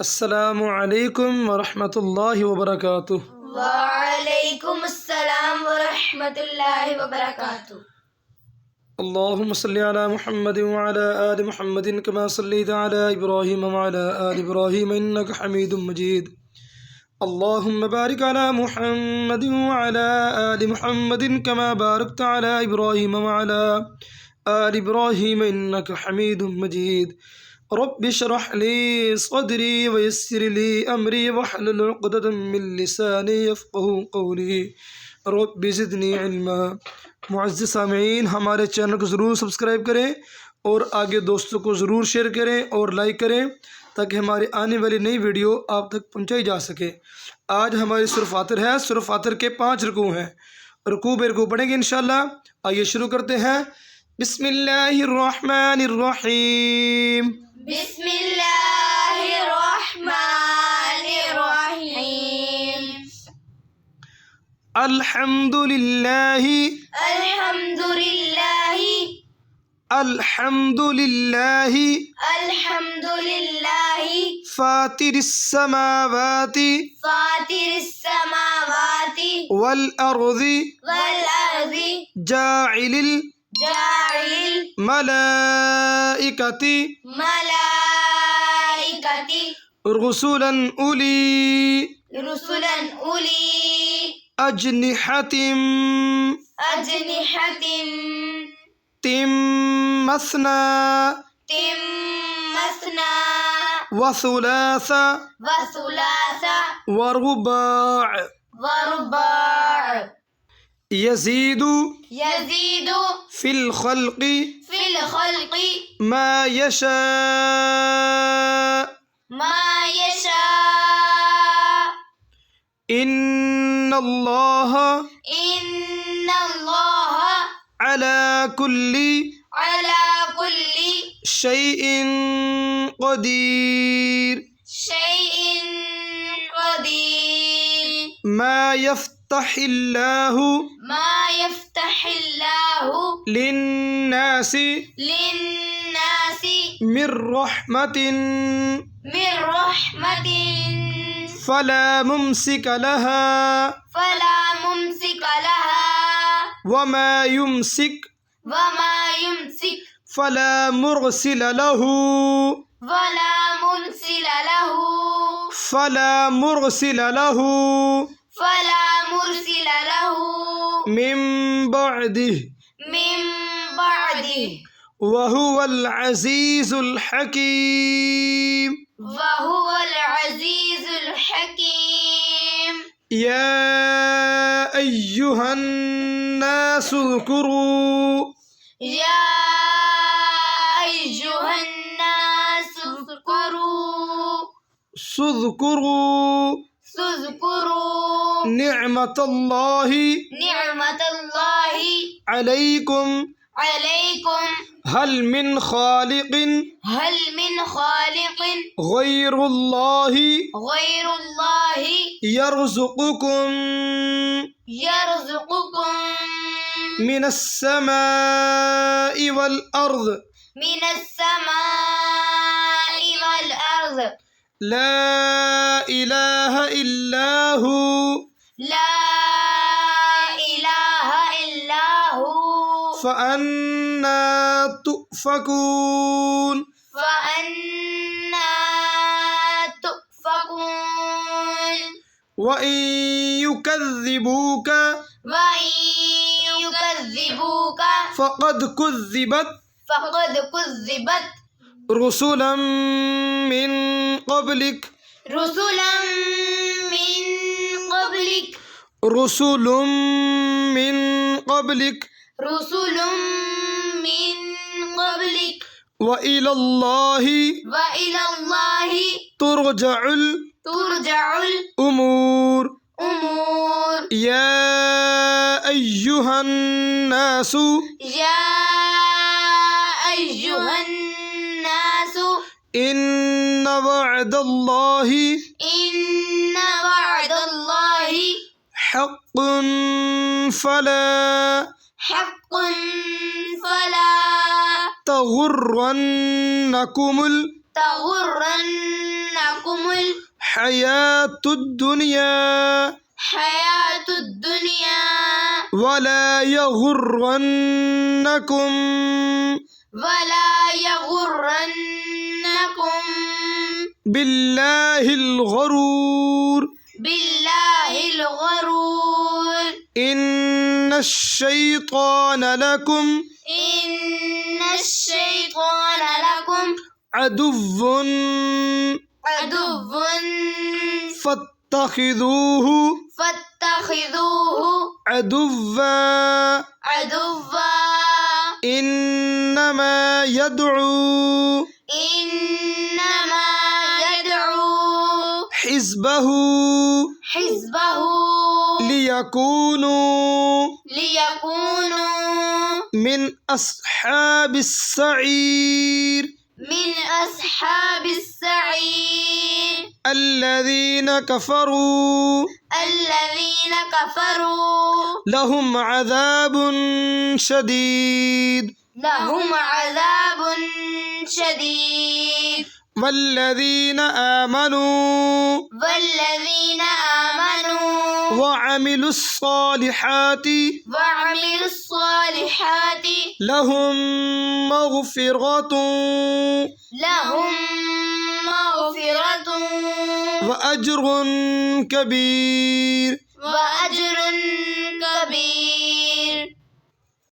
अस्सलामु अलैकुम वरहमतुल्लाहि वबरकातुह। वालेकुम अस्सलाम वरहमतुल्लाहि वबरकातुह। अल्लाहुम्मा सल्लि अला मुहम्मदिन व अला आलि मुहम्मदिन कमा सल्लैता अला इब्राहीम व अला आलि इब्राहीम इन्नका हमीदुम मजीद। अल्लाहुम्मा बारिक अला मुहम्मदिन व अला आलि मुहम्मदिन कमा बारकता अला इब्राहीम व अला आलि इब्राहीम इन्नका हमीदुम मजीद। रब्बि इश्रह ली सदरी व यस्सिर ली अमरी वहलुल उक़दतम मिन लिसानी यफ़क़हू क़ौली रब्बि ज़िदनी इल्मा। मुअज़्ज़िज़ सामिईन, हमारे चैनल को ज़रूर सब्सक्राइब करें और आगे दोस्तों को ज़रूर शेयर करें और लाइक करें ताकि हमारी आने वाली नई वीडियो आप तक पहुंचाई जा सके। आज हमारी सूरह फातिर है। सूरह फातिर के 5 रुकू हैं। रुकू बे रुकू पढ़ेंगे इंशाअल्लाह। आइए शुरू करते हैं। बिस्मिल्लाहिर्रहमानिर्रहीम। बिस्मिल्लाहिर्रहमानिर्रहीम। अल्हम्दुलिल्लाहि अल्हम्दुलिल्लाहि अल्हम्दुलिल्लाहि अल्हम्दुलिल्लाहि फातिरिस समावाति फातिरिस समावाति वल अर्ज़ि वल अर्ज़ि जाइलिल जाइलिल मलाइकति मलाइकति रुसुलन रुसुलन उली अजनिहतिम अजनिहतिम मसना मसना वसुलासा वसुलासा वरुबाዕ वरुबाዕ यज़ीदु यज़ीदु फिल खल्क़ि फिल खल्क़ि मा यशा मा यशा इन्नल्लाह इन्नल्लाह अला कुल्ली अला कुल्ली शैइन क़दीर शैइन क़दीर मा यफ्तहिल्लाहु मा यफ्तहिल्लाहु लिन्नासि लिन्नासि मिर रहमतिन मिर रहमतिन फला मुमसिक लहा फला मुमसिक लहा वमा युमसिक वमा युमसिक फला मुरसिल लहू वला मुरसिल लहू फला मुरसिल लहू फला मुरसिल लहू मिन बअदिह मिन बअदिह वहुवल अज़ीज़ुल हकीम। वहुवल अज़ीज़ुल हकीम। या अय्युहन नासु ज़कुरू या अय्युहन नासु ज़कुरू निअमतल्लाहि निअमतल्लाहि अलैकुम अलैकुम हल मिन खालिकिन गैरुल्लाहि यरज़ुकुकुम मिनस समाई वल अर्ज़ ला इलाहा इल्ला हू फ़अन्ना तुफ़कून। वइन युकज़्ज़िबूक फ़क़द कुज़्ज़िबत रुसुलन मिन क़ब्लिक रुसुलुम मिन क़ब्लिक व इलल्लाहि तुरजउल उमूर। या अय्युहन नासु इन्न वअदल्लाहि हक़्क़ुन फला तगुर्रन्नकुमुल الحياة الدنيا حياة الدنيا ولا يغرنكم بالله الغرور بالله الغرور إن الشيطان لكم عدو فاتخذوه عدوا إنما يدعو حزبه ليكونوا من أصحاب السعير الذين كفروا لهم عذاب شديد والذين آمنوا وعملوا الصالحات لهم مغفرة وأجر كبير